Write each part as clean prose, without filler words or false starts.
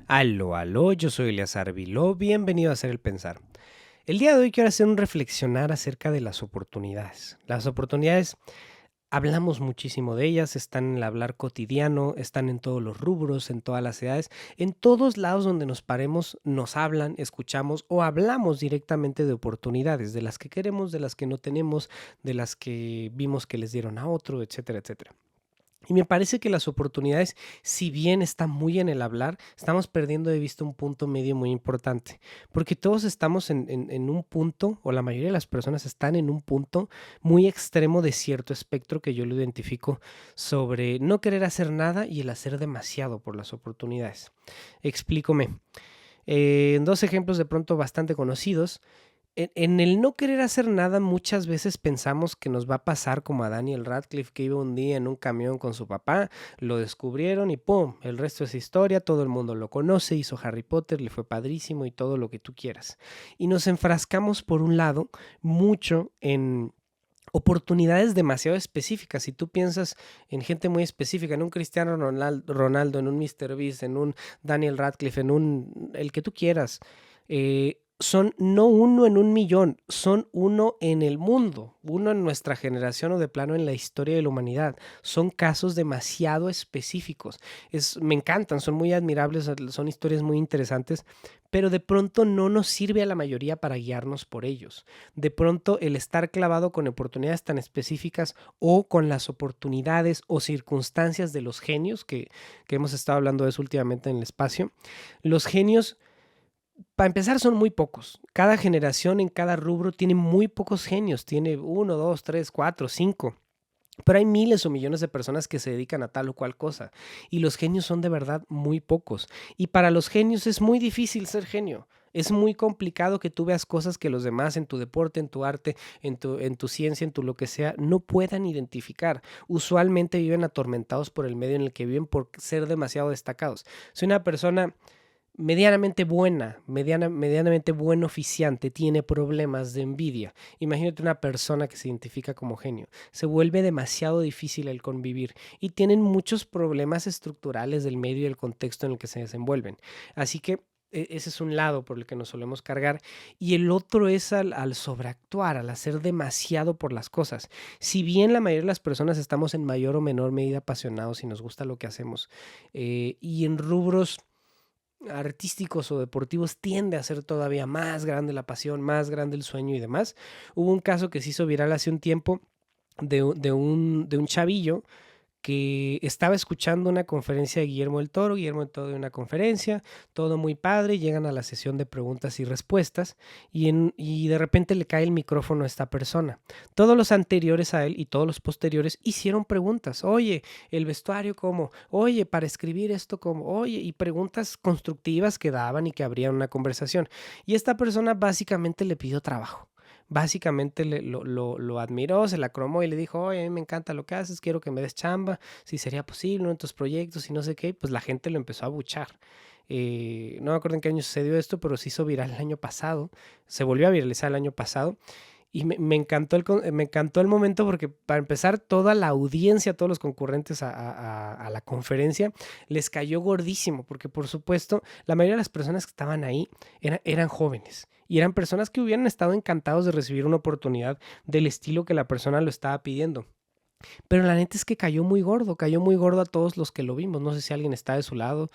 Aló, aló, yo soy Eleazar Viló, bienvenido a Hacer el Pensar. El día de hoy quiero hacer un reflexionar acerca de las oportunidades. Las oportunidades, hablamos muchísimo de ellas, están en el hablar cotidiano, están en todos los rubros, en todas las edades, en todos lados donde nos paremos, nos hablan, escuchamos o hablamos directamente de oportunidades, de las que queremos, de las que no tenemos, de las que vimos que les dieron a otro, etcétera, etcétera. Y me parece que las oportunidades, si bien están muy en el hablar, estamos perdiendo de vista un punto medio muy importante, porque todos estamos en un punto, o la mayoría de las personas están en un punto muy extremo de cierto espectro que yo lo identifico sobre no querer hacer nada y el hacer demasiado por las oportunidades. Explícome. En dos ejemplos de pronto bastante conocidos. En el no querer hacer nada, muchas veces pensamos que nos va a pasar como a Daniel Radcliffe, que iba un día en un camión con su papá, lo descubrieron y ¡pum! El resto es historia, todo el mundo lo conoce, hizo Harry Potter, le fue padrísimo y todo lo que tú quieras. Y nos enfrascamos, por un lado, mucho en oportunidades demasiado específicas. Si tú piensas en gente muy específica, en un Cristiano Ronaldo, en un Mr. Beast, en un Daniel Radcliffe, en un el que tú quieras, son no uno en un millón, son uno en el mundo, uno en nuestra generación o de plano en la historia de la humanidad. Son casos demasiado específicos. Me encantan, son muy admirables, son historias muy interesantes, pero de pronto no nos sirve a la mayoría para guiarnos por ellos. De pronto el estar clavado con oportunidades tan específicas o con las oportunidades o circunstancias de los genios, que hemos estado hablando de eso últimamente en el espacio, los genios, para empezar, son muy pocos. Cada generación en cada rubro tiene muy pocos genios. Tiene uno, dos, tres, cuatro, cinco. Pero hay miles o millones de personas que se dedican a tal o cual cosa. Y los genios son de verdad muy pocos. Y para los genios es muy difícil ser genio. Es muy complicado que tú veas cosas que los demás en tu deporte, en tu arte, en tu ciencia, en tu lo que sea, no puedan identificar. Usualmente viven atormentados por el medio en el que viven por ser demasiado destacados. Si una persona medianamente buena, medianamente buen oficiante, tiene problemas de envidia. Imagínate una persona que se identifica como genio. Se vuelve demasiado difícil el convivir y tienen muchos problemas estructurales del medio y el contexto en el que se desenvuelven. Así que ese es un lado por el que nos solemos cargar y el otro es al sobreactuar, al hacer demasiado por las cosas. Si bien la mayoría de las personas estamos en mayor o menor medida apasionados y nos gusta lo que hacemos, y en rubros artísticos o deportivos tiende a ser todavía más grande la pasión, más grande el sueño y demás. Hubo un caso que se hizo viral hace un tiempo de un chavillo que estaba escuchando una conferencia de Guillermo del Toro de una conferencia, todo muy padre, llegan a la sesión de preguntas y respuestas y de repente le cae el micrófono a esta persona. Todos los anteriores a él y todos los posteriores hicieron preguntas. Oye, el vestuario cómo, oye, para escribir esto cómo, oye, y preguntas constructivas que daban y que abrían una conversación. Y esta persona básicamente le pidió trabajo. Básicamente lo admiró, se la cromó y le dijo, oye, a mí me encanta lo que haces, quiero que me des chamba, si sería posible, uno de tus proyectos y no sé qué, pues la gente lo empezó a abuchar. No me acuerdo en qué año sucedió esto, pero se hizo viral el año pasado, se volvió a viralizar el año pasado y me encantó me encantó el momento porque para empezar toda la audiencia, todos los concurrentes a la conferencia les cayó gordísimo porque por supuesto la mayoría de las personas que estaban ahí eran jóvenes y eran personas que hubieran estado encantados de recibir una oportunidad del estilo que la persona lo estaba pidiendo. Pero la neta es que cayó muy gordo a todos los que lo vimos. No sé si alguien está de su lado,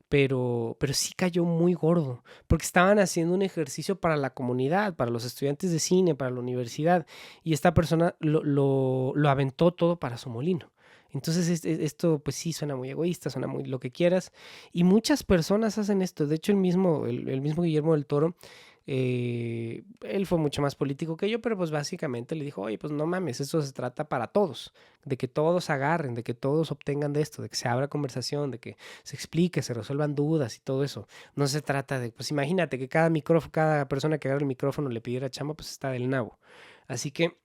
pero sí cayó muy gordo, porque estaban haciendo un ejercicio para la comunidad, para los estudiantes de cine, para la universidad, y esta persona lo aventó todo para su molino. Entonces esto pues sí suena muy egoísta, suena muy lo que quieras, y muchas personas hacen esto. De hecho el mismo Guillermo del Toro, él fue mucho más político que yo, pero pues básicamente le dijo, oye, pues no mames, esto se trata para todos, de que todos agarren, de que todos obtengan de esto, de que se abra conversación, de que se explique, se resuelvan dudas y todo eso. No se trata de, pues imagínate que cada persona que agarra el micrófono le pidiera chamba, pues está del nabo. Así que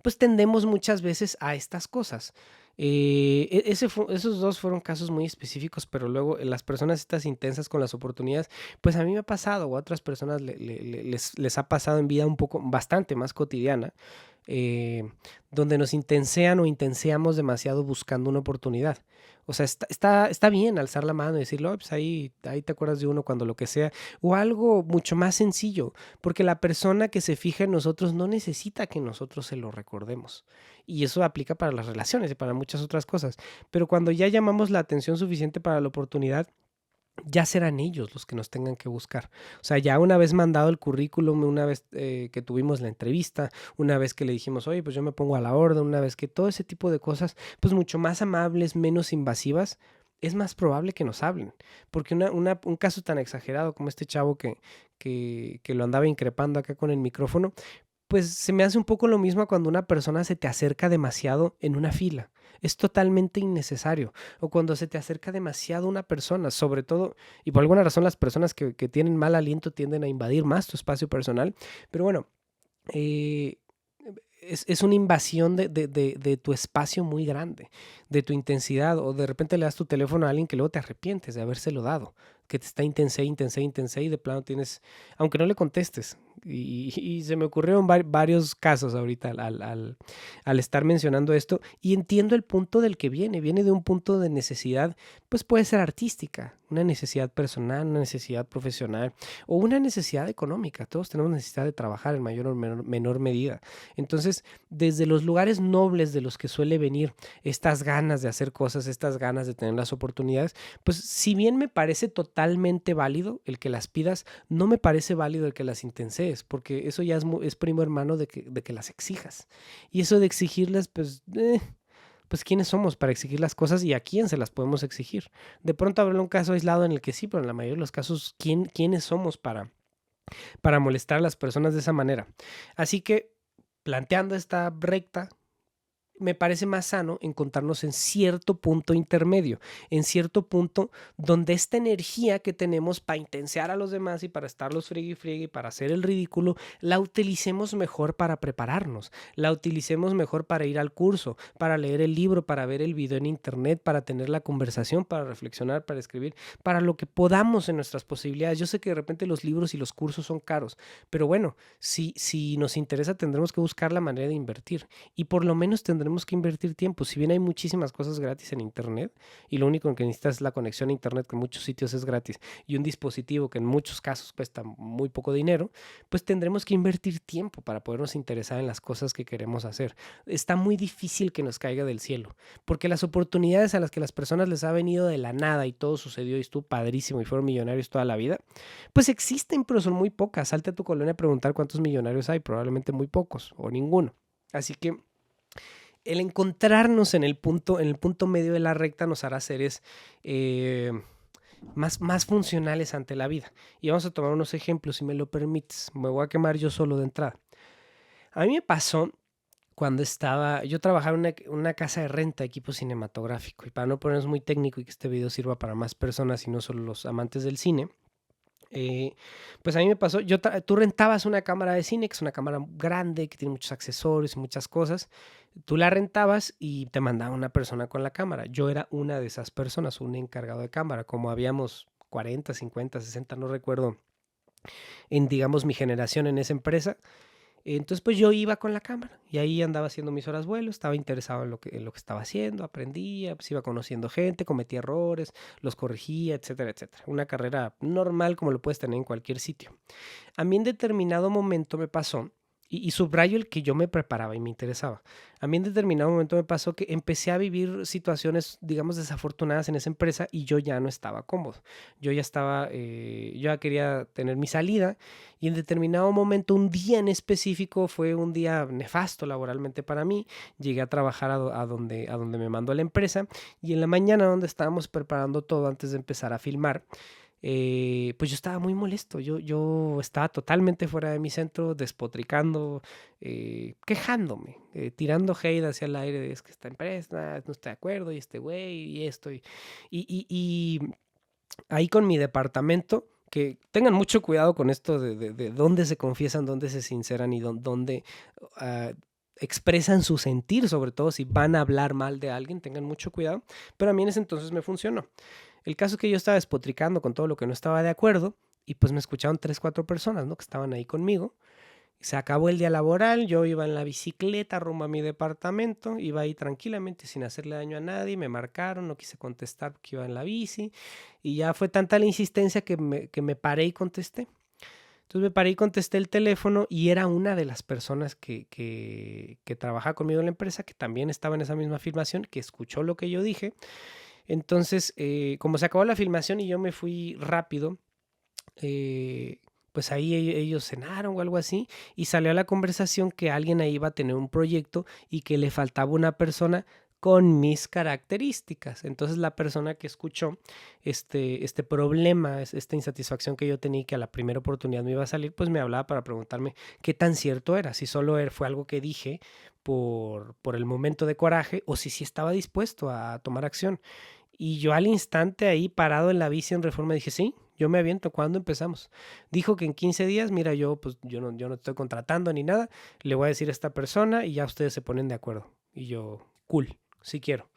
pues tendemos muchas veces a estas cosas. Esos dos fueron casos muy específicos, pero luego las personas estas intensas con las oportunidades, pues a mí me ha pasado o a otras personas les ha pasado en vida un poco bastante más cotidiana. eh, donde nos intensean o intenseamos demasiado buscando una oportunidad. O sea, está bien alzar la mano y decirlo, pues ahí te acuerdas de uno cuando lo que sea, o algo mucho más sencillo, porque la persona que se fija en nosotros no necesita que nosotros se lo recordemos. Y eso aplica para las relaciones y para muchas otras cosas. Pero cuando ya llamamos la atención suficiente para la oportunidad, ya serán ellos los que nos tengan que buscar. O sea, ya una vez mandado el currículum, una vez que tuvimos la entrevista, una vez que le dijimos, oye, pues yo me pongo a la orden, una vez que todo ese tipo de cosas, pues mucho más amables, menos invasivas, es más probable que nos hablen. Porque un caso tan exagerado como este chavo que lo andaba increpando acá con el micrófono, pues se me hace un poco lo mismo cuando una persona se te acerca demasiado en una fila. Es totalmente innecesario. O cuando se te acerca demasiado una persona, sobre todo, y por alguna razón las personas que tienen mal aliento tienden a invadir más tu espacio personal. Pero bueno, eh, es una invasión de tu espacio muy grande, de tu intensidad, o de repente le das tu teléfono a alguien que luego te arrepientes de habérselo dado, que te está intense, intense, intense y de plano tienes, aunque no le contestes. Y se me ocurrieron varios casos ahorita al estar mencionando esto y entiendo el punto del que viene de un punto de necesidad, pues puede ser artística, una necesidad personal, una necesidad profesional o una necesidad económica. Todos tenemos necesidad de trabajar en mayor o menor medida. Entonces, desde los lugares nobles de los que suele venir estas ganas de hacer cosas, estas ganas de tener las oportunidades, pues si bien me parece totalmente válido el que las pidas, no me parece válido el que las intensees, porque eso ya es primo hermano de que las exijas. Y eso de exigirlas, pues quiénes somos para exigir las cosas y a quién se las podemos exigir. De pronto habrá un caso aislado en el que sí, pero en la mayoría de los casos, ¿quiénes somos para molestar a las personas de esa manera? Así que planteando esta recta, me parece más sano encontrarnos en cierto punto intermedio, en cierto punto donde esta energía que tenemos para intensear a los demás y para estarlos friegue y friegue y para hacer el ridículo, la utilicemos mejor para prepararnos, la utilicemos mejor para ir al curso, para leer el libro, para ver el video en internet, para tener la conversación, para reflexionar, para escribir, para lo que podamos en nuestras posibilidades. Yo sé que de repente los libros y los cursos son caros, pero bueno, si nos interesa tendremos que buscar la manera de invertir y por lo menos tendremos que invertir tiempo. Si bien hay muchísimas cosas gratis en internet y lo único que necesitas es la conexión a internet, que en muchos sitios es gratis, y un dispositivo que en muchos casos cuesta muy poco dinero, pues tendremos que invertir tiempo para podernos interesar en las cosas que queremos hacer. Está muy difícil que nos caiga del cielo, porque las oportunidades a las que las personas les ha venido de la nada y todo sucedió y estuvo padrísimo y fueron millonarios toda la vida, pues existen, pero son muy pocas. Salte a tu colonia a preguntar cuántos millonarios hay, probablemente muy pocos o ninguno. Así que el encontrarnos en el punto medio de la recta nos hará seres más funcionales ante la vida. Y vamos a tomar unos ejemplos, si me lo permites. Me voy a quemar yo solo de entrada. A mí me pasó cuando yo trabajaba en una casa de renta de equipo cinematográfico. Y para no ponernos muy técnico y que este video sirva para más personas y no solo los amantes del cine, eh, pues a mí me pasó, tú rentabas una cámara de cine, que es una cámara grande, que tiene muchos accesorios y muchas cosas. Tú la rentabas y te mandaba una persona con la cámara. Yo era una de esas personas, un encargado de cámara, como habíamos 40, 50, 60, no recuerdo, en digamos mi generación en esa empresa. Entonces, pues yo iba con la cámara y ahí andaba haciendo mis horas vuelo, estaba interesado en lo que estaba haciendo, aprendía, pues iba conociendo gente, cometía errores, los corregía, etcétera, etcétera. Una carrera normal como lo puedes tener en cualquier sitio. A mí en determinado momento me pasó, y subrayo el que yo me preparaba y me interesaba. A mí en determinado momento me pasó que empecé a vivir situaciones, digamos, desafortunadas en esa empresa y yo ya no estaba cómodo. Yo ya quería tener mi salida y en determinado momento, un día en específico, fue un día nefasto laboralmente para mí. Llegué a trabajar a donde me mandó la empresa y en la mañana donde estábamos preparando todo antes de empezar a filmar, pues yo estaba muy molesto, yo estaba totalmente fuera de mi centro, despotricando, quejándome, tirando hate hacia el aire, de es que esta empresa no está de acuerdo, y este güey, y esto, y ahí con mi departamento, que tengan mucho cuidado con esto de dónde se confiesan, dónde se sinceran y dónde ah, expresan su sentir, sobre todo si van a hablar mal de alguien, tengan mucho cuidado, pero a mí en ese entonces me funcionó. El caso es que yo estaba despotricando con todo lo que no estaba de acuerdo y pues me escucharon 3, 4 personas, ¿no? Que estaban ahí conmigo Se acabó el día laboral, yo iba en la bicicleta rumbo a mi departamento, iba ahí tranquilamente sin hacerle daño a nadie, me marcaron, no quise contestar porque iba en la bici y ya fue tanta la insistencia que me paré y contesté. Entonces me paré y contesté el teléfono y era una de las personas que trabaja conmigo en la empresa, que también estaba en esa misma filmación, que escuchó lo que yo dije. Entonces, como se acabó la filmación y yo me fui rápido, eh, pues ahí ellos cenaron o algo así y salió a la conversación que alguien ahí iba a tener un proyecto y que le faltaba una persona con mis características. Entonces la persona que escuchó este problema, esta insatisfacción que yo tenía y que a la primera oportunidad me iba a salir, pues me hablaba para preguntarme qué tan cierto era, si solo fue algo que dije por el momento de coraje o si sí estaba dispuesto a tomar acción. Y yo al instante ahí parado en la bici en Reforma dije, sí, yo me aviento, ¿cuándo empezamos? Dijo que en 15 días, mira, yo no estoy contratando ni nada, le voy a decir a esta persona y ya ustedes se ponen de acuerdo. Y yo, cool, sí quiero.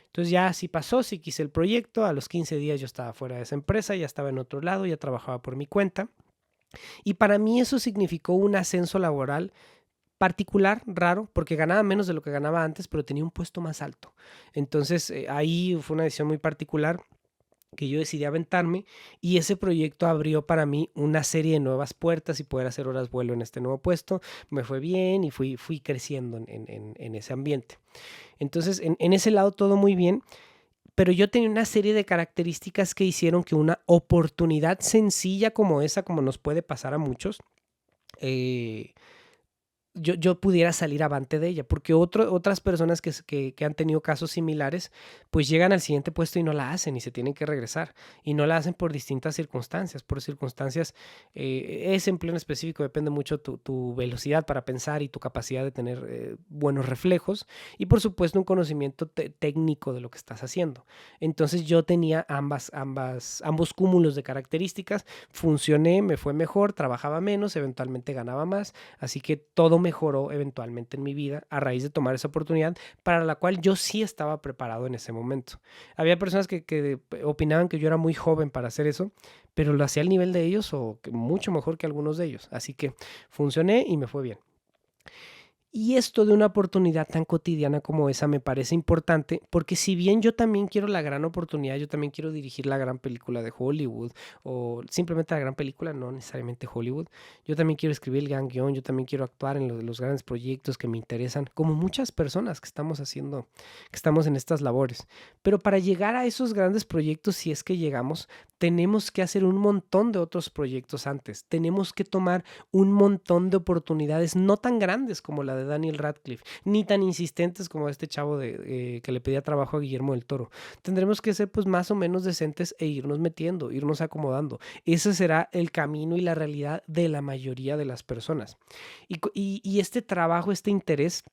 Entonces ya así pasó, sí quise el proyecto, a los 15 días yo estaba fuera de esa empresa, ya estaba en otro lado, ya trabajaba por mi cuenta. Y para mí eso significó un ascenso laboral particular, raro, porque ganaba menos de lo que ganaba antes, pero tenía un puesto más alto. Entonces ahí fue una decisión muy particular que yo decidí aventarme y ese proyecto abrió para mí una serie de nuevas puertas y poder hacer horas vuelo en este nuevo puesto. Me fue bien y fui creciendo en ese ambiente. Entonces, en ese lado todo muy bien, pero yo tenía una serie de características que hicieron que una oportunidad sencilla como esa, como nos puede pasar a muchos, eh, yo pudiera salir avante de ella, porque otras personas que han tenido casos similares, pues llegan al siguiente puesto y no la hacen y se tienen que regresar. Y no la hacen por distintas circunstancias. Por circunstancias, ese empleo en específico depende mucho tu velocidad para pensar y tu capacidad de tener buenos reflejos y por supuesto un conocimiento técnico de lo que estás haciendo. Entonces yo tenía ambos cúmulos de características, funcioné, me fue mejor, trabajaba menos, eventualmente ganaba más. Así que todo mejoró eventualmente en mi vida a raíz de tomar esa oportunidad para la cual yo sí estaba preparado en ese momento. Había personas que opinaban que yo era muy joven para hacer eso, pero lo hacía al nivel de ellos o mucho mejor que algunos de ellos. Así que funcioné y me fue bien. Y esto de una oportunidad tan cotidiana como esa me parece importante porque si bien yo también quiero la gran oportunidad, yo también quiero dirigir la gran película de Hollywood o simplemente la gran película, no necesariamente Hollywood, yo también quiero escribir el gran guión, yo también quiero actuar en los grandes proyectos que me interesan, como muchas personas que estamos haciendo, que estamos en estas labores. Pero para llegar a esos grandes proyectos, si es que llegamos, tenemos que hacer un montón de otros proyectos antes, tenemos que tomar un montón de oportunidades no tan grandes como la de Daniel Radcliffe, ni tan insistentes como este chavo que le pedía trabajo a Guillermo del Toro. Tendremos que ser pues más o menos decentes e irnos metiendo, irnos acomodando. Ese será el camino y la realidad de la mayoría de las personas. Y este trabajo, este interés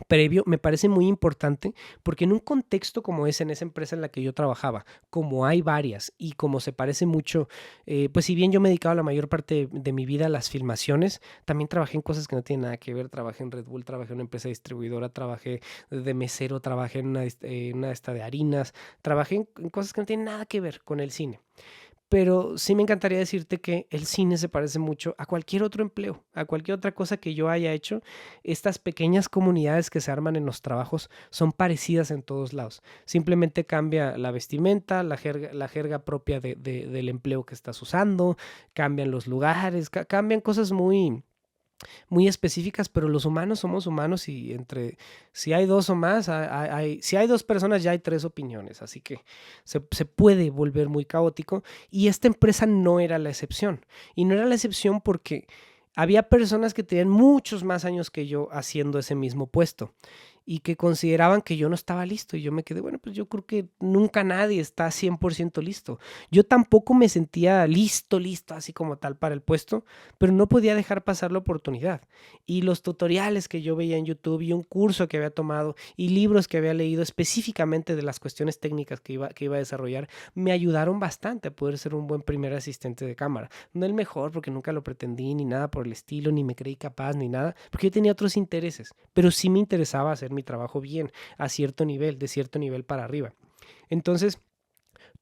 previo me parece muy importante porque en un contexto como ese, en esa empresa en la que yo trabajaba, como hay varias y como se parece mucho, pues si bien yo me dedicaba la mayor parte de mi vida a las filmaciones, también trabajé en cosas que no tienen nada que ver, trabajé en Red Bull, trabajé en una empresa distribuidora, trabajé de mesero, trabajé en una de esta de harinas, trabajé en cosas que no tienen nada que ver con el cine. Pero sí me encantaría decirte que el cine se parece mucho a cualquier otro empleo, a cualquier otra cosa que yo haya hecho. Estas pequeñas comunidades que se arman en los trabajos son parecidas en todos lados. Simplemente cambia la vestimenta, la jerga propia del empleo que estás usando, cambian los lugares, cambian cosas muy específicas, pero los humanos somos humanos y si hay dos o más, si hay dos personas ya hay tres opiniones, así que se puede volver muy caótico y esta empresa no era la excepción. Y no era la excepción porque había personas que tenían muchos más años que yo haciendo ese mismo puesto y que consideraban que yo no estaba listo. Y yo me quedé, bueno, pues yo creo que nunca nadie está 100% listo. Yo tampoco me sentía listo, así como tal para el puesto, pero no podía dejar pasar la oportunidad. Y los tutoriales que yo veía en YouTube y un curso que había tomado y libros que había leído específicamente de las cuestiones técnicas que iba a desarrollar, me ayudaron bastante a poder ser un buen primer asistente de cámara. No el mejor, porque nunca lo pretendí, ni nada por el estilo, ni me creí capaz, ni nada, porque yo tenía otros intereses, pero sí me interesaba hacer mi trabajo bien, a cierto nivel, de cierto nivel para arriba. Entonces,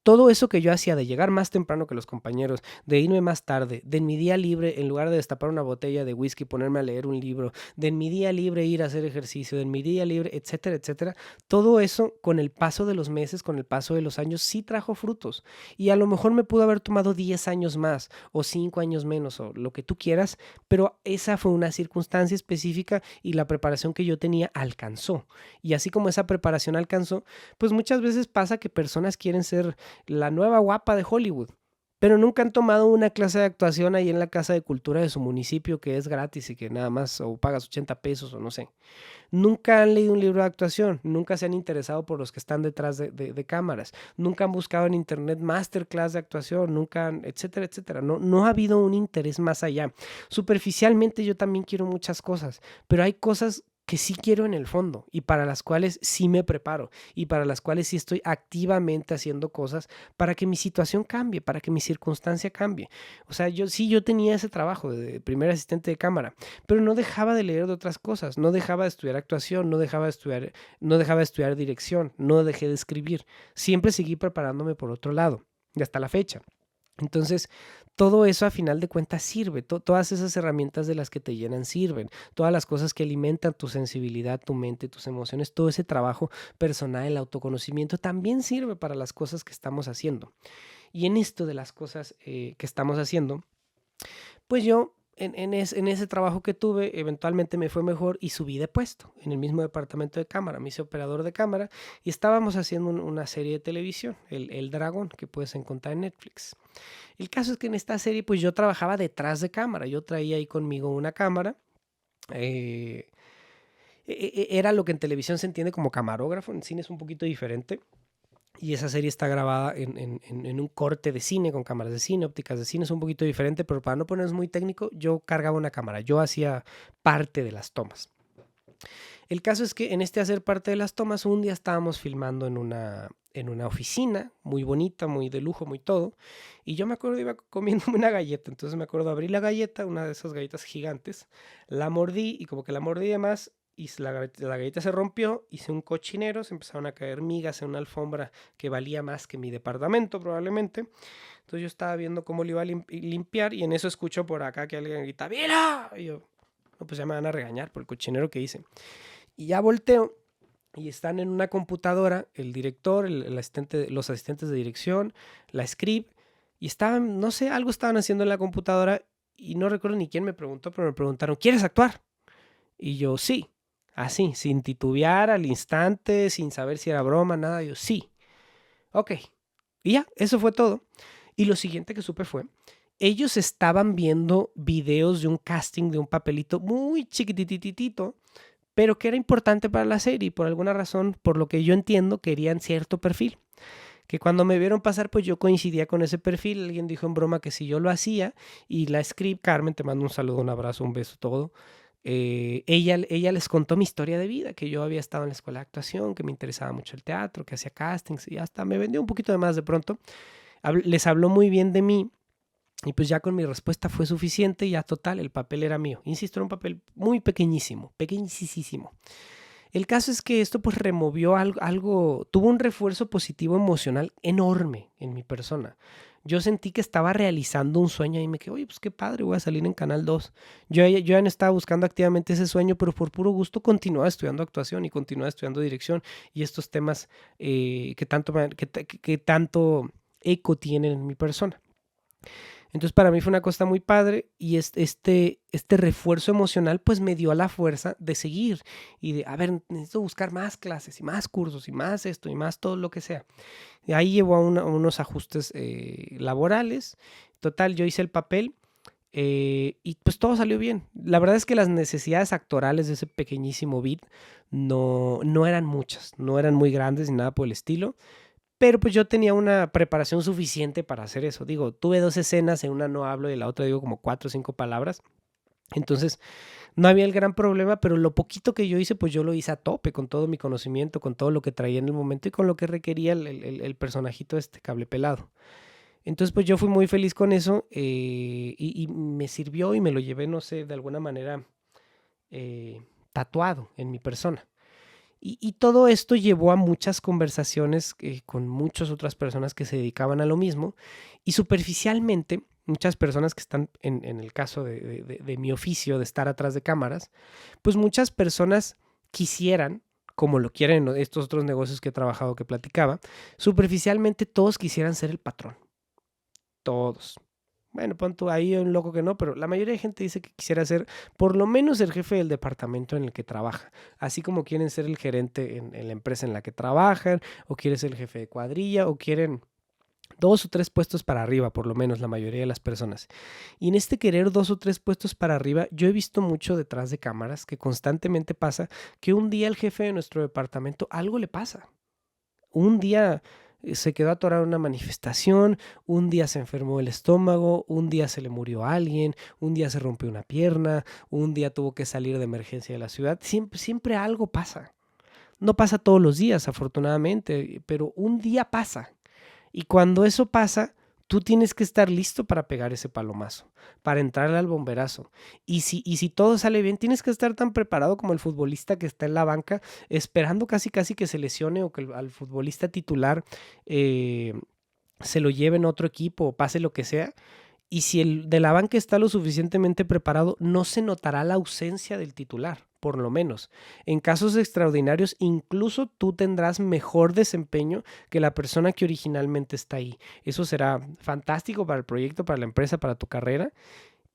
Todo eso que yo hacía de llegar más temprano que los compañeros, de irme más tarde, de en mi día libre, en lugar de destapar una botella de whisky, ponerme a leer un libro, de en mi día libre ir a hacer ejercicio, de en mi día libre, etcétera, etcétera, todo eso con el paso de los meses, con el paso de los años, sí trajo frutos. Y a lo mejor me pudo haber tomado 10 años más o 5 años menos o lo que tú quieras, pero esa fue una circunstancia específica y la preparación que yo tenía alcanzó. Y así como esa preparación alcanzó, pues muchas veces pasa que personas quieren ser la nueva guapa de Hollywood, pero nunca han tomado una clase de actuación ahí en la casa de cultura de su municipio que es gratis y que nada más o pagas 80 pesos o no sé. Nunca han leído un libro de actuación, nunca se han interesado por los que están detrás de cámaras, nunca han buscado en internet masterclass de actuación, nunca han, etcétera, etcétera. No, no ha habido un interés más allá. Superficialmente yo también quiero muchas cosas, pero hay cosas que sí quiero en el fondo y para las cuales sí me preparo y para las cuales sí estoy activamente haciendo cosas para que mi situación cambie, para que mi circunstancia cambie. O sea, yo tenía ese trabajo de primer asistente de cámara, pero no dejaba de leer de otras cosas, no dejaba de estudiar actuación, no dejaba de estudiar dirección, no dejé de escribir. Siempre seguí preparándome por otro lado y hasta la fecha. Entonces, todo eso a final de cuentas sirve, todas esas herramientas de las que te llenan sirven, todas las cosas que alimentan tu sensibilidad, tu mente, tus emociones, todo ese trabajo personal, el autoconocimiento también sirve para las cosas que estamos haciendo. Y en esto de las cosas que estamos haciendo, pues yo en ese trabajo que tuve, eventualmente me fue mejor y subí de puesto en el mismo departamento de cámara. Me hice operador de cámara y estábamos haciendo una serie de televisión, El Dragón, que puedes encontrar en Netflix. El caso es que en esta serie, pues yo trabajaba detrás de cámara. Yo traía ahí conmigo una cámara. eh, Era lo que en televisión se entiende como camarógrafo, en cine es un poquito diferente. Y esa serie está grabada en un corte de cine, con cámaras de cine, ópticas de cine, es un poquito diferente, pero para no ponernos muy técnico, yo cargaba una cámara, yo hacía parte de las tomas. El caso es que en este hacer parte de las tomas, un día estábamos filmando en una oficina muy bonita, muy de lujo, muy todo, y yo me acuerdo iba comiéndome una galleta, entonces me acuerdo abrí la galleta, una de esas galletas gigantes, la mordí y como que la mordí de más y la galleta se rompió, hice un cochinero, se empezaron a caer migas en una alfombra que valía más que mi departamento probablemente. Entonces yo estaba viendo cómo lo iba a limpiar y en eso escucho por acá que alguien grita ¡Mira! Y yo, no, pues ya me van a regañar por el cochinero que hice. Y ya volteo y están en una computadora el director, el asistente, los asistentes de dirección, la script, y estaban, no sé, algo estaban haciendo en la computadora y no recuerdo ni quién me preguntó, pero me preguntaron, ¿quieres actuar? Y yo, sí, así, sin titubear al instante, sin saber si era broma, nada, yo, sí, ok. Y ya, eso fue todo. Y lo siguiente que supe fue, ellos estaban viendo videos de un casting de un papelito muy chiquitititito pero que era importante para la serie y por alguna razón, por lo que yo entiendo, querían cierto perfil. Que cuando me vieron pasar, pues yo coincidía con ese perfil. Alguien dijo en broma que si yo lo hacía y la script, Carmen, te mando un saludo, un abrazo, un beso, todo. Ella les contó mi historia de vida, que yo había estado en la escuela de actuación, que me interesaba mucho el teatro, que hacía castings y hasta me vendió un poquito de más de pronto. Les habló muy bien de mí y pues ya con mi respuesta fue suficiente y ya total, el papel era mío. Insisto, era un papel muy pequeñísimo, pequeñísimo. El caso es que esto pues removió algo, tuvo un refuerzo positivo emocional enorme en mi persona. Yo sentí que estaba realizando un sueño y me quedé, oye, pues qué padre, voy a salir en Canal 2. Yo ya no estaba buscando activamente ese sueño, pero por puro gusto continuaba estudiando actuación y continuaba estudiando dirección y estos temas que tanto eco tienen en mi persona. Entonces para mí fue una cosa muy padre y este refuerzo emocional pues me dio la fuerza de seguir y de, a ver, necesito buscar más clases y más cursos y más esto y más todo lo que sea. Y ahí llevó a unos ajustes laborales. Total, yo hice el papel y pues todo salió bien. La verdad es que las necesidades actorales de ese pequeñísimo beat no eran muchas, no eran muy grandes ni nada por el estilo. Pero pues yo tenía una preparación suficiente para hacer eso. Digo, tuve 2 escenas, en una no hablo y en la otra digo como 4 o 5 palabras. Entonces, no había el gran problema, pero lo poquito que yo hice, pues yo lo hice a tope, con todo mi conocimiento, con todo lo que traía en el momento y con lo que requería el personajito este cable pelado. Entonces, pues yo fui muy feliz con eso y me sirvió y me lo llevé, no sé, de alguna manera tatuado en mi persona. Y todo esto llevó a muchas conversaciones con muchas otras personas que se dedicaban a lo mismo y superficialmente muchas personas que están en el caso de mi oficio de estar atrás de cámaras, pues muchas personas quisieran, como lo quieren estos otros negocios que he trabajado que platicaba, superficialmente todos quisieran ser el patrón, todos. Bueno, pon tú ahí un loco que no, pero la mayoría de gente dice que quisiera ser por lo menos el jefe del departamento en el que trabaja, así como quieren ser el gerente en la empresa en la que trabajan, o quieren ser el jefe de cuadrilla, o quieren 2 o 3 puestos para arriba, por lo menos la mayoría de las personas. Y en este querer 2 o 3 puestos para arriba, yo he visto mucho detrás de cámaras que constantemente pasa que un día el jefe de nuestro departamento algo le pasa. Un día se quedó atorado en una manifestación, un día se enfermó el estómago, un día se le murió a alguien, un día se rompió una pierna, un día tuvo que salir de emergencia de la ciudad. Siempre algo pasa. No pasa todos los días, afortunadamente, pero un día pasa. Y cuando eso pasa, tú tienes que estar listo para pegar ese palomazo, para entrarle al bomberazo. Y si todo sale bien, tienes que estar tan preparado como el futbolista que está en la banca, esperando casi que se lesione o que al futbolista titular se lo lleven a otro equipo o pase lo que sea. Y si el de la banca está lo suficientemente preparado, no se notará la ausencia del titular, por lo menos. En casos extraordinarios, incluso tú tendrás mejor desempeño que la persona que originalmente está ahí. Eso será fantástico para el proyecto, para la empresa, para tu carrera.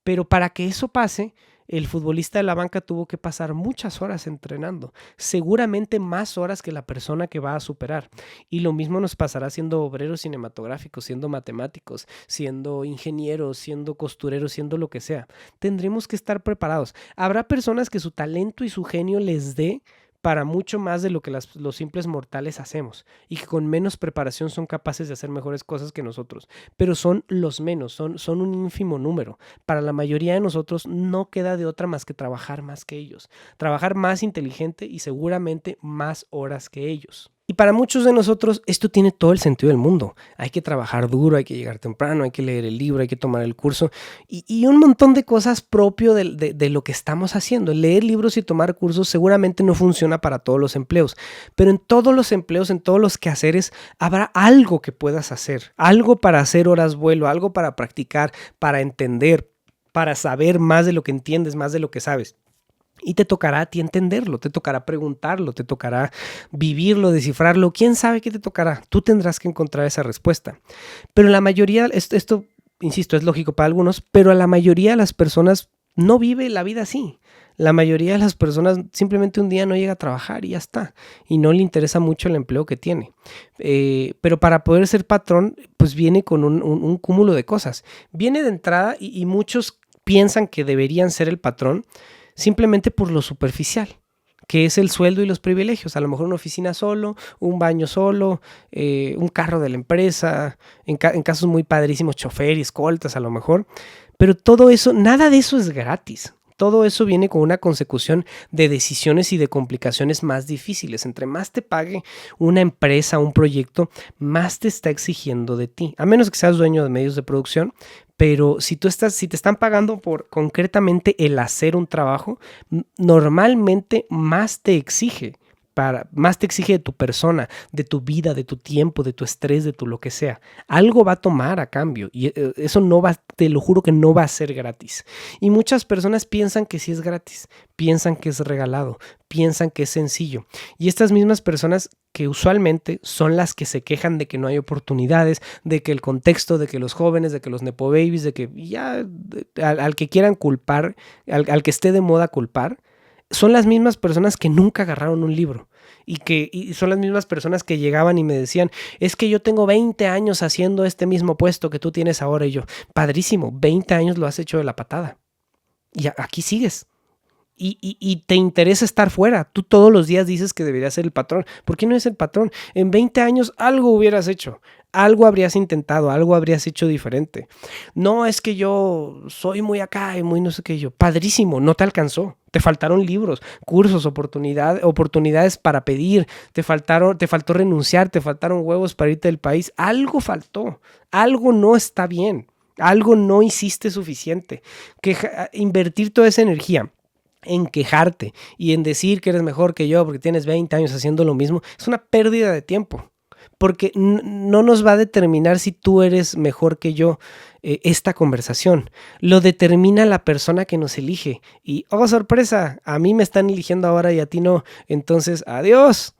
Pero para que eso pase, el futbolista de la banca tuvo que pasar muchas horas entrenando, seguramente más horas que la persona que va a superar. Y lo mismo nos pasará siendo obreros cinematográficos, siendo matemáticos, siendo ingenieros, siendo costureros, siendo lo que sea. Tendremos que estar preparados. Habrá personas que su talento y su genio les dé para mucho más de lo que los simples mortales hacemos y que con menos preparación son capaces de hacer mejores cosas que nosotros, pero son los menos, son un ínfimo número. Para la mayoría de nosotros no queda de otra más que trabajar más que ellos, trabajar más inteligente y seguramente más horas que ellos. Y para muchos de nosotros esto tiene todo el sentido del mundo. Hay que trabajar duro, hay que llegar temprano, hay que leer el libro, hay que tomar el curso y un montón de cosas propio de lo que estamos haciendo. Leer libros y tomar cursos seguramente no funciona para todos los empleos, pero en todos los empleos, en todos los quehaceres, habrá algo que puedas hacer, algo para hacer horas vuelo, algo para practicar, para entender, para saber más de lo que entiendes, más de lo que sabes. Y te tocará a ti entenderlo, te tocará preguntarlo, te tocará vivirlo, descifrarlo. ¿Quién sabe qué te tocará? Tú tendrás que encontrar esa respuesta. Pero la mayoría, esto, insisto, es lógico para algunos, pero a la mayoría de las personas no vive la vida así. La mayoría de las personas simplemente un día no llega a trabajar y ya está. Y no le interesa mucho el empleo que tiene. Pero para poder ser patrón, pues viene con un cúmulo de cosas. Viene de entrada y muchos piensan que deberían ser el patrón simplemente por lo superficial, que es el sueldo y los privilegios. A lo mejor una oficina solo, un baño solo, un carro de la empresa, en casos muy padrísimos, chofer y escoltas a lo mejor. Pero todo eso, nada de eso es gratis. Todo eso viene con una consecución de decisiones y de complicaciones más difíciles. Entre más te pague una empresa, un proyecto, más te está exigiendo de ti. A menos que seas dueño de medios de producción, pero si te están pagando por concretamente el hacer un trabajo, normalmente más te exige. Más te exige de tu persona, de tu vida, de tu tiempo, de tu estrés, de tu lo que sea. Algo va a tomar a cambio y eso no va, te lo juro que no va a ser gratis. Y muchas personas piensan que sí es gratis, piensan que es regalado, piensan que es sencillo. Y estas mismas personas que usualmente son las que se quejan de que no hay oportunidades, de que el contexto, de que los jóvenes, de que los nepo babies, de que ya al que quieran culpar, al que esté de moda culpar, son las mismas personas que nunca agarraron un libro y son las mismas personas que llegaban y me decían, es que yo tengo 20 años haciendo este mismo puesto que tú tienes ahora. Y yo, padrísimo, 20 años lo has hecho de la patada y aquí sigues. Y te interesa estar fuera. Tú todos los días dices que deberías ser el patrón. ¿Por qué no es el patrón? En 20 años algo hubieras hecho. Algo habrías intentado, algo habrías hecho diferente. No, es que yo soy muy acá y muy no sé qué yo. Padrísimo, no te alcanzó. Te faltaron libros, cursos, oportunidades para pedir. Te faltó renunciar, te faltaron huevos para irte del país. Algo faltó. Algo no está bien. Algo no hiciste suficiente. Invertir toda esa energía en quejarte y en decir que eres mejor que yo porque tienes 20 años haciendo lo mismo, es una pérdida de tiempo. Porque no nos va a determinar si tú eres mejor que yo esta conversación. Lo determina la persona que nos elige. Y, oh, sorpresa, a mí me están eligiendo ahora y a ti no. Entonces, adiós.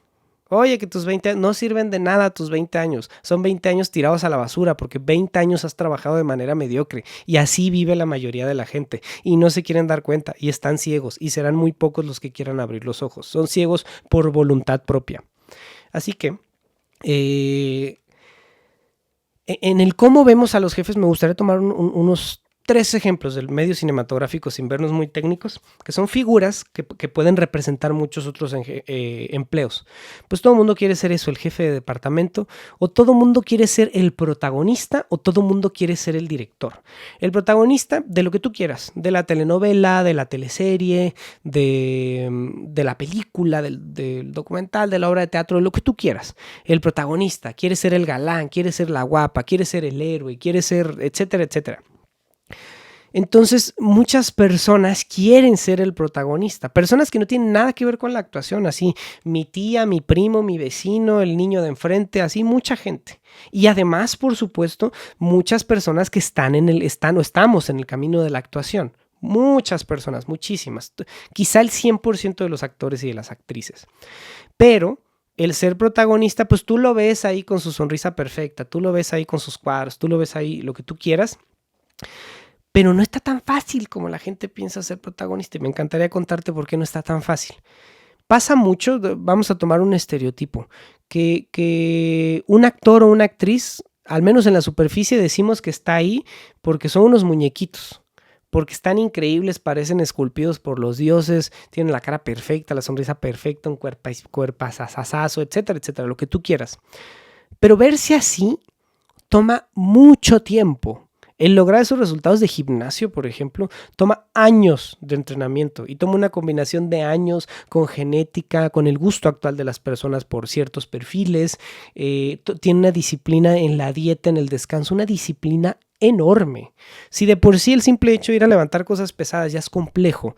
Oye, que tus 20 años no sirven de nada tus 20 años. Son 20 años tirados a la basura porque 20 años has trabajado de manera mediocre. Y así vive la mayoría de la gente. Y no se quieren dar cuenta y están ciegos. Y serán muy pocos los que quieran abrir los ojos. Son ciegos por voluntad propia. Así que en el cómo vemos a los jefes me gustaría tomar unos 3 ejemplos del medio cinematográfico sin vernos muy técnicos, que son figuras que pueden representar muchos otros empleos. Pues todo el mundo quiere ser eso, el jefe de departamento, o todo el mundo quiere ser el protagonista, o todo el mundo quiere ser el director. El protagonista de lo que tú quieras, de la telenovela, de la teleserie, de la película, del documental, de la obra de teatro, lo que tú quieras. El protagonista quiere ser el galán, quiere ser la guapa, quiere ser el héroe, quiere ser, etcétera, etcétera. Entonces, muchas personas quieren ser el protagonista, personas que no tienen nada que ver con la actuación, así mi tía, mi primo, mi vecino, el niño de enfrente, así mucha gente. Y además, por supuesto, muchas personas que están o estamos en el camino de la actuación. Muchas personas, muchísimas. Quizá el 100% de los actores y de las actrices. Pero el ser protagonista, pues tú lo ves ahí con su sonrisa perfecta, tú lo ves ahí con sus cuadros, tú lo ves ahí lo que tú quieras. Pero no está tan fácil como la gente piensa ser protagonista. Y me encantaría contarte por qué no está tan fácil. Pasa mucho, vamos a tomar un estereotipo, que un actor o una actriz, al menos en la superficie, decimos que está ahí porque son unos muñequitos. Porque están increíbles, parecen esculpidos por los dioses, tienen la cara perfecta, la sonrisa perfecta, un cuerpazazazo, etcétera, etcétera, lo que tú quieras. Pero verse así toma mucho tiempo. El lograr esos resultados de gimnasio, por ejemplo, toma años de entrenamiento y toma una combinación de años con genética, con el gusto actual de las personas por ciertos perfiles. Tiene una disciplina en la dieta, en el descanso, una disciplina enorme. Si de por sí el simple hecho de ir a levantar cosas pesadas ya es complejo,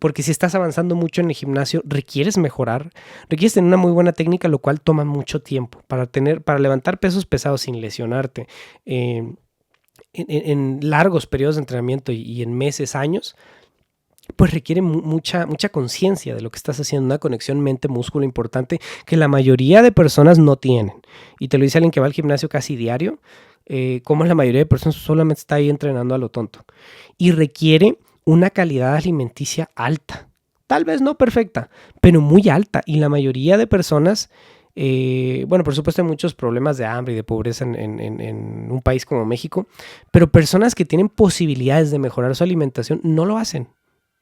porque si estás avanzando mucho en el gimnasio requieres mejorar, requieres tener una muy buena técnica, lo cual toma mucho tiempo para levantar pesos pesados sin lesionarte. En largos periodos de entrenamiento y en meses, años, pues requiere mucha conciencia de lo que estás haciendo, una conexión mente-músculo importante que la mayoría de personas no tienen. Y te lo dice alguien que va al gimnasio casi diario, como la mayoría de personas solamente está ahí entrenando a lo tonto. Y requiere una calidad alimenticia alta. Tal vez no perfecta, pero muy alta. Y la mayoría de personas... bueno, por supuesto hay muchos problemas de hambre y de pobreza en un país como México, pero personas que tienen posibilidades de mejorar su alimentación no lo hacen.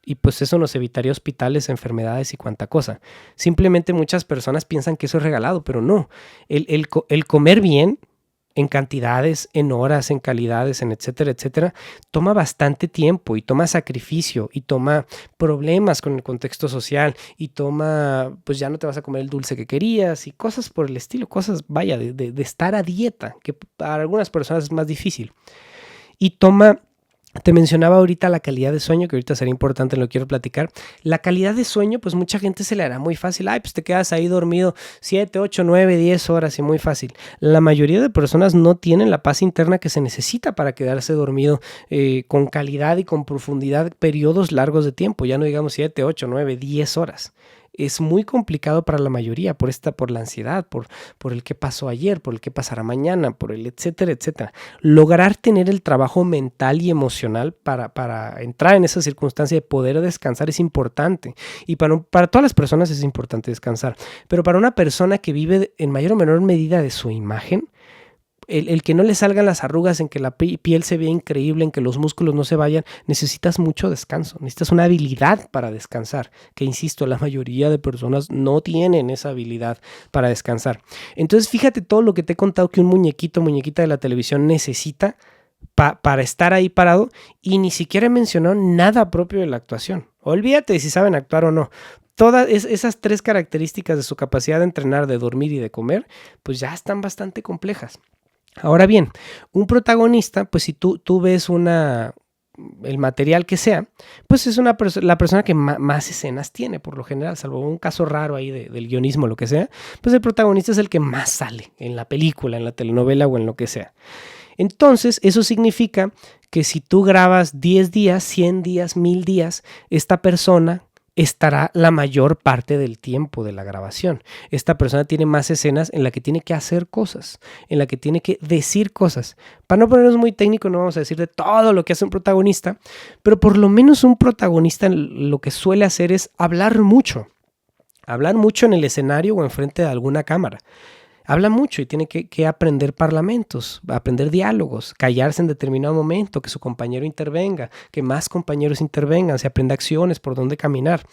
Y pues eso nos evitaría hospitales, enfermedades y cuanta cosa. Simplemente muchas personas piensan que eso es regalado, pero no. El comer bien, en cantidades, en horas, en calidades, en etcétera, etcétera, toma bastante tiempo y toma sacrificio y toma problemas con el contexto social y toma, pues ya no te vas a comer el dulce que querías y cosas por el estilo, cosas, vaya, de estar a dieta, que para algunas personas es más difícil. Y toma... Te mencionaba ahorita la calidad de sueño, que ahorita sería importante, lo quiero platicar. La calidad de sueño, pues mucha gente se le hará muy fácil. Ay, pues te quedas ahí dormido 7, 8, 9, 10 horas y muy fácil. La mayoría de personas no tienen la paz interna que se necesita para quedarse dormido con calidad y con profundidad periodos largos de tiempo. Ya no digamos 7, 8, 9, 10 horas. Es muy complicado para la mayoría por la ansiedad, por el qué pasó ayer, por el qué pasará mañana, por el etcétera, etcétera. Lograr tener el trabajo mental y emocional para entrar en esa circunstancia de poder descansar es importante. Y para todas las personas es importante descansar. Pero para una persona que vive en mayor o menor medida de su imagen, el que no le salgan las arrugas, en que la piel se vea increíble, en que los músculos no se vayan, necesitas mucho descanso, necesitas una habilidad para descansar, que insisto, la mayoría de personas no tienen esa habilidad para descansar. Entonces fíjate todo lo que te he contado que un muñequita de la televisión necesita para estar ahí parado, y ni siquiera he mencionado nada propio de la actuación. Olvídate de si saben actuar o no. Todas esas 3 características de su capacidad de entrenar, de dormir y de comer, pues ya están bastante complejas. Ahora bien, un protagonista, pues si tú ves una el material que sea, pues es la persona que más escenas tiene, por lo general, salvo un caso raro ahí del guionismo o lo que sea, pues el protagonista es el que más sale en la película, en la telenovela o en lo que sea. Entonces, eso significa que si tú grabas 10 días, 100 días, 1000 días, esta persona estará la mayor parte del tiempo de la grabación. Esta persona tiene más escenas en la que tiene que hacer cosas, en la que tiene que decir cosas. Para no ponernos muy técnico, no vamos a decir de todo lo que hace un protagonista, pero por lo menos un protagonista lo que suele hacer es hablar mucho en el escenario o enfrente de alguna cámara. Habla mucho y tiene que aprender parlamentos, aprender diálogos, callarse en determinado momento, que su compañero intervenga, que más compañeros intervengan, se aprenda acciones, por dónde caminar.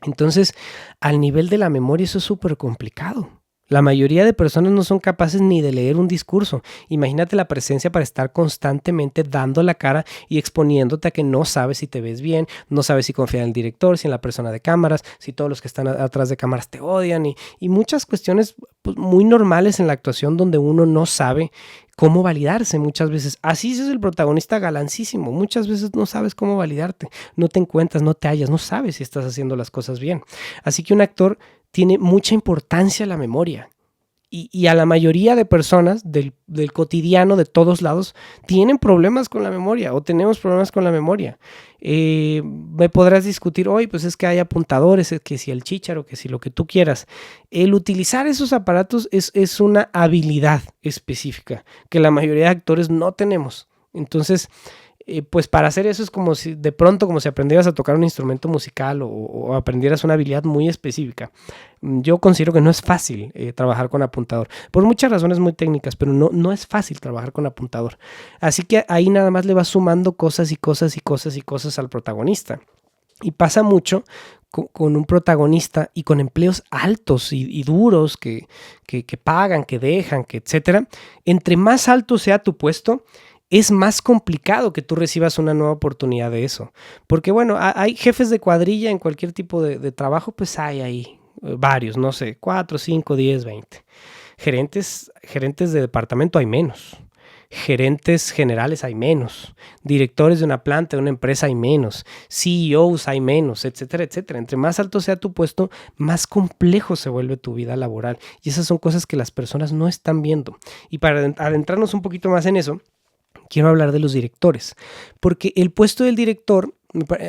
Entonces, al nivel de la memoria eso es súper complicado. La mayoría de personas no son capaces ni de leer un discurso. Imagínate la presencia para estar constantemente dando la cara y exponiéndote a que no sabes si te ves bien, no sabes si confiar en el director, si en la persona de cámaras, si todos los que están atrás de cámaras te odian y muchas cuestiones pues, muy normales en la actuación donde uno no sabe cómo validarse muchas veces. Así es el protagonista galancísimo. Muchas veces no sabes cómo validarte, no te encuentras, no te hallas, no sabes si estás haciendo las cosas bien. Así que un actor tiene mucha importancia la memoria. Y a la mayoría de personas del cotidiano, de todos lados, tienen problemas con la memoria o tenemos problemas con la memoria. Me podrás discutir hoy, pues es que hay apuntadores, que si el chícharo, que si lo que tú quieras. El utilizar esos aparatos es una habilidad específica que la mayoría de actores no tenemos. Entonces, pues para hacer eso es como si de pronto como si aprendieras a tocar un instrumento musical o aprendieras una habilidad muy específica. Yo considero que no es fácil trabajar con apuntador, por muchas razones muy técnicas, pero no es fácil trabajar con apuntador. Así que ahí nada más le vas sumando cosas y cosas y cosas y cosas al protagonista. Y pasa mucho con un protagonista y con empleos altos y duros que pagan, que dejan, que etcétera. Entre más alto sea tu puesto, es más complicado que tú recibas una nueva oportunidad de eso. Porque bueno, hay jefes de cuadrilla en cualquier tipo de trabajo, pues hay ahí varios, no sé, 4, 5, 10, 20. Gerentes de departamento hay menos. Gerentes generales hay menos. Directores de una planta, de una empresa hay menos. CEOs hay menos, etcétera, etcétera. Entre más alto sea tu puesto, más complejo se vuelve tu vida laboral. Y esas son cosas que las personas no están viendo. Y para adentrarnos un poquito más en eso, quiero hablar de los directores, porque el puesto del director,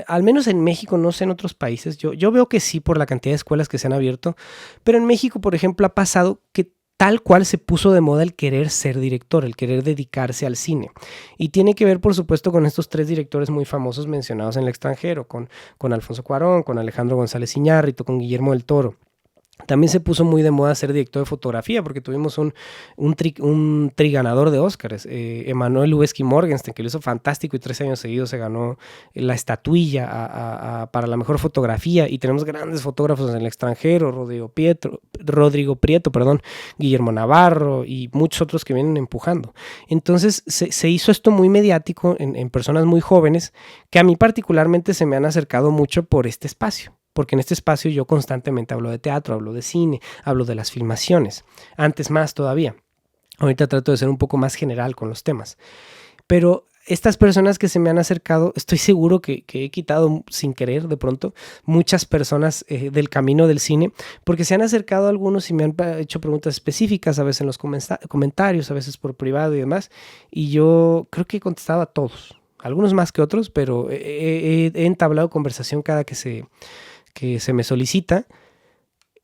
al menos en México, no sé en otros países, yo veo que sí por la cantidad de escuelas que se han abierto, pero en México, por ejemplo, ha pasado que tal cual se puso de moda el querer ser director, el querer dedicarse al cine. Y tiene que ver, por supuesto, con estos 3 directores muy famosos mencionados en el extranjero, con Alfonso Cuarón, con Alejandro González Iñárritu, con Guillermo del Toro. También se puso muy de moda ser director de fotografía porque tuvimos un triganador de Óscares, Emanuel Lubezki Morgenstern, que lo hizo fantástico y 3 años seguidos se ganó la estatuilla para la mejor fotografía. Y tenemos grandes fotógrafos en el extranjero, Rodrigo Prieto, Guillermo Navarro y muchos otros que vienen empujando. Entonces se hizo esto muy mediático en personas muy jóvenes que a mí particularmente se me han acercado mucho por este espacio. Porque en este espacio yo constantemente hablo de teatro, hablo de cine, hablo de las filmaciones, antes más todavía. Ahorita trato de ser un poco más general con los temas. Pero estas personas que se me han acercado, estoy seguro que he quitado sin querer de pronto muchas personas del camino del cine, porque se han acercado a algunos y me han hecho preguntas específicas, a veces en los comentarios, a veces por privado y demás, y yo creo que he contestado a todos, algunos más que otros, pero he entablado conversación cada que se me solicita,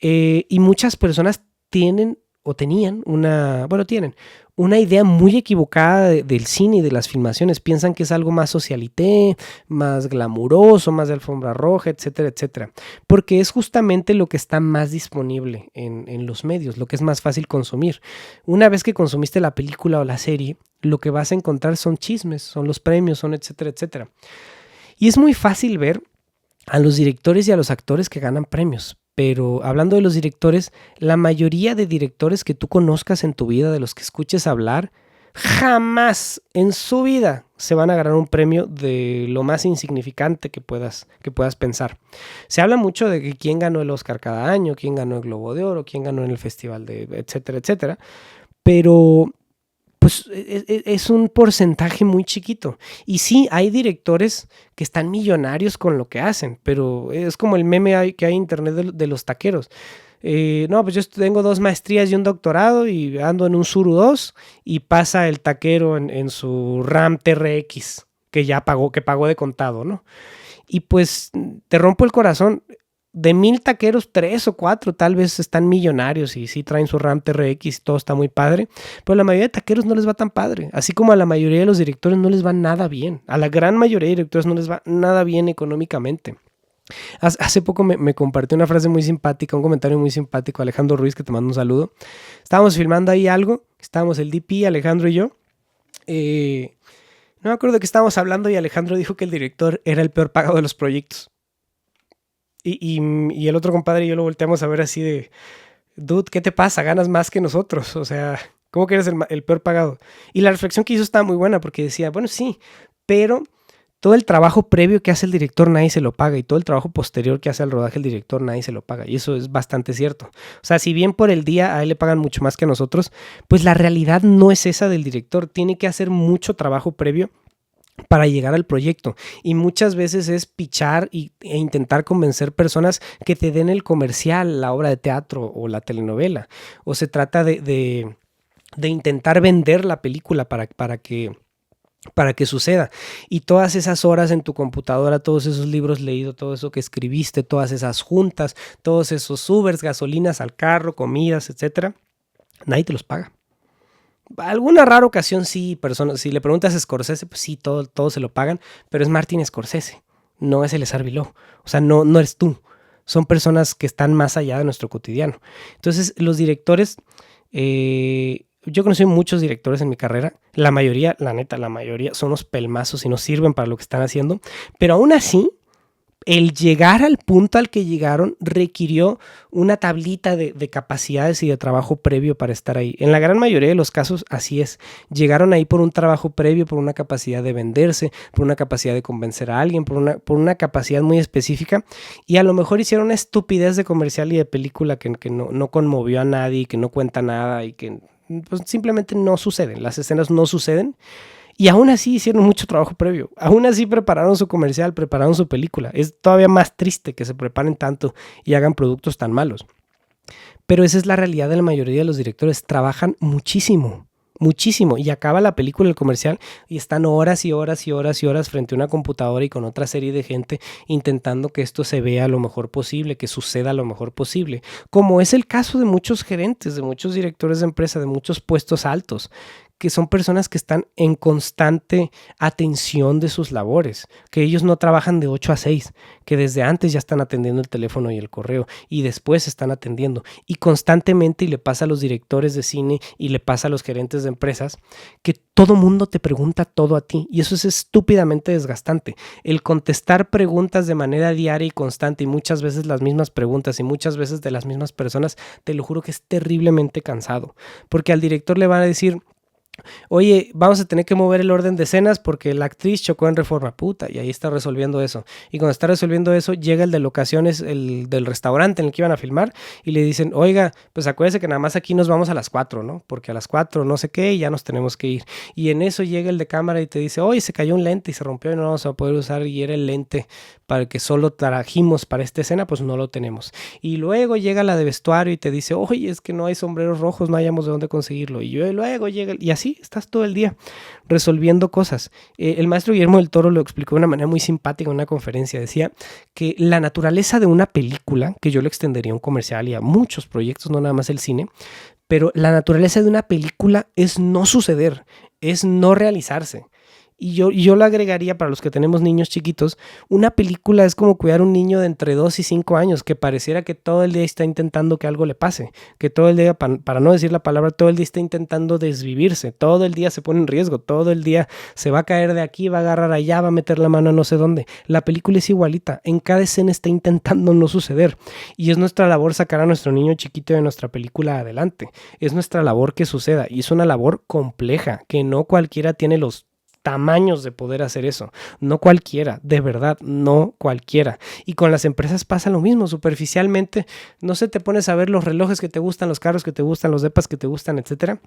y muchas personas tienen una idea muy equivocada del cine y de las filmaciones. Piensan que es algo más socialité, más glamuroso, más de alfombra roja, etcétera, etcétera. Porque es justamente lo que está más disponible en los medios, lo que es más fácil consumir. Una vez que consumiste la película o la serie, lo que vas a encontrar son chismes, son los premios, son etcétera, etcétera. Y es muy fácil ver a los directores y a los actores que ganan premios. Pero hablando de los directores, la mayoría de directores que tú conozcas en tu vida, de los que escuches hablar, jamás en su vida se van a ganar un premio de lo más insignificante que puedas pensar. Se habla mucho de quién ganó el Oscar cada año, quién ganó el Globo de Oro, quién ganó en el festival de etcétera, etcétera. Pero pues es un porcentaje muy chiquito. Y sí, hay directores que están millonarios con lo que hacen, pero es como el meme que hay en internet de los taqueros. No, pues yo tengo 2 maestrías y un doctorado y ando en un Suru 2 y pasa el taquero en su RAM TRX que ya pagó de contado, ¿no? Y pues te rompo el corazón. De 1000 taqueros, 3 o 4 tal vez están millonarios y sí traen su RAM TRX y todo está muy padre, pero a la mayoría de taqueros no les va tan padre, así como a la mayoría de los directores no les va nada bien, a la gran mayoría de directores no les va nada bien económicamente. Hace poco me compartió una frase muy simpática, un comentario muy simpático, Alejandro Ruiz, que te mando un saludo. Estábamos filmando ahí algo, estábamos el DP, Alejandro y yo. No me acuerdo de qué estábamos hablando y Alejandro dijo que el director era el peor pagado de los proyectos. Y el otro compadre y yo lo volteamos a ver así de, dude, ¿qué te pasa? Ganas más que nosotros. O sea, ¿cómo que eres el peor pagado? Y la reflexión que hizo estaba muy buena porque decía, bueno, sí, pero todo el trabajo previo que hace el director nadie se lo paga y todo el trabajo posterior que hace al rodaje el director nadie se lo paga. Y eso es bastante cierto. O sea, si bien por el día a él le pagan mucho más que a nosotros, pues la realidad no es esa del director. Tiene que hacer mucho trabajo previo para llegar al proyecto y muchas veces es pichar e intentar convencer personas que te den el comercial, la obra de teatro o la telenovela, o se trata de intentar vender la película para que suceda. Y todas esas horas en tu computadora, todos esos libros leídos, todo eso que escribiste, todas esas juntas, todos esos Ubers, gasolinas al carro, comidas, etcétera, nadie te los paga. Alguna rara ocasión sí, personas, si le preguntas a Scorsese, pues sí, todo se lo pagan, pero es Martin Scorsese, no es Eleazar Viló. O sea, no eres tú. Son personas que están más allá de nuestro cotidiano. Entonces, los directores, yo conocí muchos directores en mi carrera. La mayoría, la neta, la mayoría son unos pelmazos y no sirven para lo que están haciendo. Pero aún así, el llegar al punto al que llegaron requirió una tablita de capacidades y de trabajo previo para estar ahí. En la gran mayoría de los casos así es. Llegaron ahí por un trabajo previo, por una capacidad de venderse, por una capacidad de convencer a alguien, por una capacidad muy específica y a lo mejor hicieron una estupidez de comercial y de película que no conmovió a nadie, que no cuenta nada y que pues, simplemente no suceden. Las escenas no suceden. Y aún así hicieron mucho trabajo previo. Aún así prepararon su comercial, prepararon su película. Es todavía más triste que se preparen tanto y hagan productos tan malos. Pero esa es la realidad de la mayoría de los directores. Trabajan muchísimo, muchísimo. Y acaba la película, el comercial, y están horas y horas y horas y horas frente a una computadora y con otra serie de gente intentando que esto se vea lo mejor posible, que suceda lo mejor posible. Como es el caso de muchos gerentes, de muchos directores de empresa, de muchos puestos altos, que son personas que están en constante atención de sus labores, que ellos no trabajan de 8 a 6, que desde antes ya están atendiendo el teléfono y el correo y después están atendiendo y constantemente, y le pasa a los directores de cine y le pasa a los gerentes de empresas, que todo mundo te pregunta todo a ti y eso es estúpidamente desgastante. El contestar preguntas de manera diaria y constante y muchas veces las mismas preguntas y muchas veces de las mismas personas, te lo juro que es terriblemente cansado, porque al director le van a decir, oye, vamos a tener que mover el orden de escenas porque la actriz chocó en Reforma, puta, y ahí está resolviendo eso. Y cuando está resolviendo eso, llega el de locaciones, el del restaurante en el que iban a filmar, y le dicen, oiga, pues acuérdese que nada más aquí nos vamos a las 4, ¿no? Porque a las 4 no sé qué y ya nos tenemos que ir. Y en eso llega el de cámara y te dice, oye, se cayó un lente y se rompió y no vamos a poder usar, y era el lente para el que solo trajimos para esta escena, pues no lo tenemos. Y luego llega la de vestuario y te dice, oye, es que no hay sombreros rojos, no hayamos de dónde conseguirlo. Y luego llega, y así estás todo el día resolviendo cosas. El maestro Guillermo del Toro lo explicó de una manera muy simpática en una conferencia. Decía que la naturaleza de una película, que yo lo extendería a un comercial y a muchos proyectos, no nada más el cine, pero la naturaleza de una película es no suceder, es no realizarse. Y yo lo agregaría para los que tenemos niños chiquitos, una película es como cuidar a un niño de entre 2 y 5 años que pareciera que todo el día está intentando que algo le pase, que todo el día, para no decir la palabra, todo el día está intentando desvivirse, todo el día se pone en riesgo, todo el día se va a caer de aquí, va a agarrar allá, va a meter la mano a no sé dónde. La película es igualita, en cada escena está intentando no suceder y es nuestra labor sacar a nuestro niño chiquito de nuestra película adelante, es nuestra labor que suceda y es una labor compleja, que no cualquiera tiene los tamaños de poder hacer eso, no cualquiera, de verdad, no cualquiera. Y con las empresas pasa lo mismo, superficialmente, no sé, te pones a ver los relojes que te gustan, los carros que te gustan, los depas que te gustan, etcétera,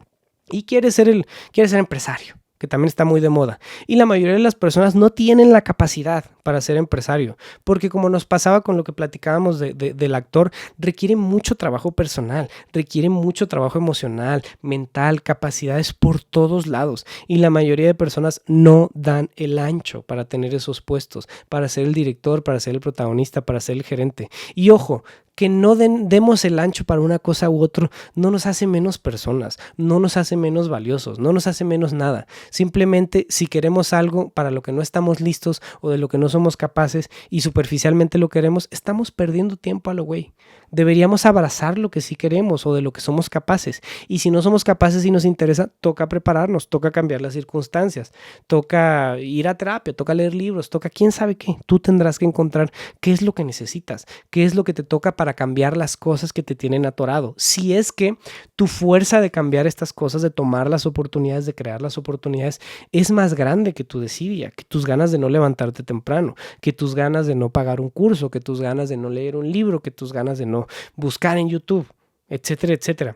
y quiere ser empresario, que también está muy de moda. Y la mayoría de las personas no tienen la capacidad para ser empresario, porque como nos pasaba con lo que platicábamos del actor, requiere mucho trabajo personal, requiere mucho trabajo emocional, mental, capacidades por todos lados. Y la mayoría de personas no dan el ancho para tener esos puestos, para ser el director, para ser el protagonista, para ser el gerente. Y ojo, que no demos el ancho para una cosa u otra no nos hace menos personas, no nos hace menos valiosos, no nos hace menos nada. Simplemente si queremos algo para lo que no estamos listos o de lo que no somos capaces y superficialmente lo queremos, estamos perdiendo tiempo a lo güey. Deberíamos abrazar lo que sí queremos o de lo que somos capaces. Y si no somos capaces y nos interesa, toca prepararnos, toca cambiar las circunstancias, toca ir a terapia, toca leer libros, toca quién sabe qué. Tú tendrás que encontrar qué es lo que necesitas, qué es lo que te toca para cambiar las cosas que te tienen atorado. Si es que tu fuerza de cambiar estas cosas, de tomar las oportunidades, de crear las oportunidades, es más grande que tu desidia, que tus ganas de no levantarte temprano, que tus ganas de no pagar un curso, que tus ganas de no leer un libro, que tus ganas de no buscar en YouTube, etcétera, etcétera.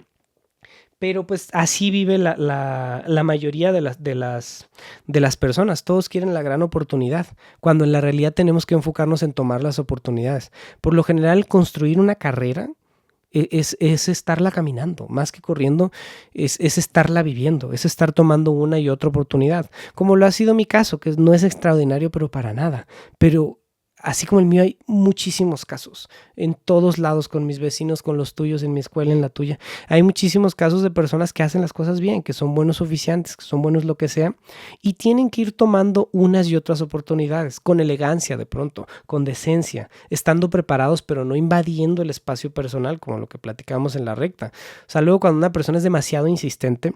Pero pues así vive la mayoría de las personas. Todos quieren la gran oportunidad, cuando en la realidad tenemos que enfocarnos en tomar las oportunidades. Por lo general, construir una carrera es estarla caminando, más que corriendo, es estarla viviendo, es estar tomando una y otra oportunidad, como lo ha sido mi caso, que no es extraordinario, pero para nada. Pero así como el mío, hay muchísimos casos en todos lados, con mis vecinos, con los tuyos, en mi escuela, en la tuya. Hay muchísimos casos de personas que hacen las cosas bien, que son buenos oficiantes, que son buenos lo que sea, y tienen que ir tomando unas y otras oportunidades, con elegancia de pronto, con decencia, estando preparados, pero no invadiendo el espacio personal, como lo que platicamos en la recta. O sea, luego cuando una persona es demasiado insistente,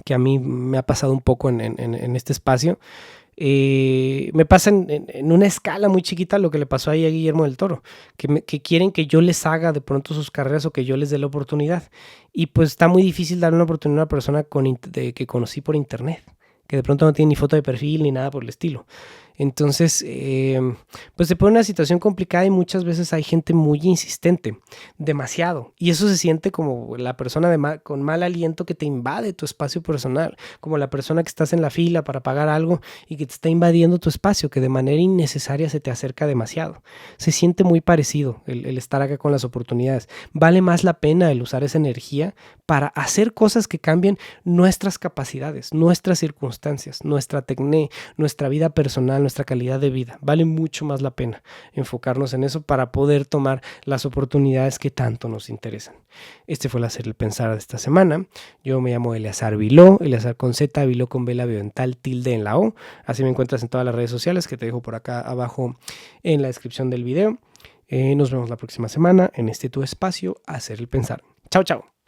que a mí me ha pasado un poco en este espacio, me pasa en una escala muy chiquita lo que le pasó ahí a Guillermo del Toro, que quieren que yo les haga de pronto sus carreras o que yo les dé la oportunidad. Y pues está muy difícil dar una oportunidad a una persona que conocí por internet, que de pronto no tiene ni foto de perfil ni nada por el estilo. Entonces, pues se pone una situación complicada y muchas veces hay gente muy insistente, demasiado. Y eso se siente como la persona con mal aliento que te invade tu espacio personal, como la persona que estás en la fila para pagar algo y que te está invadiendo tu espacio, que de manera innecesaria se te acerca demasiado. Se siente muy parecido el estar acá con las oportunidades. Vale más la pena el usar esa energía para hacer cosas que cambien nuestras capacidades, nuestras circunstancias, nuestra tecné, nuestra vida personal, nuestra calidad de vida. Vale mucho más la pena enfocarnos en eso para poder tomar las oportunidades que tanto nos interesan. Este fue el Hacer el Pensar de esta semana. Yo me llamo Eleazar Viló, Eleazar con Z, Viló con B labial dental, tilde en la O. Así me encuentras en todas las redes sociales que te dejo por acá abajo en la descripción del video. Nos vemos la próxima semana en este tu espacio, Hacer el Pensar. Chao, chao.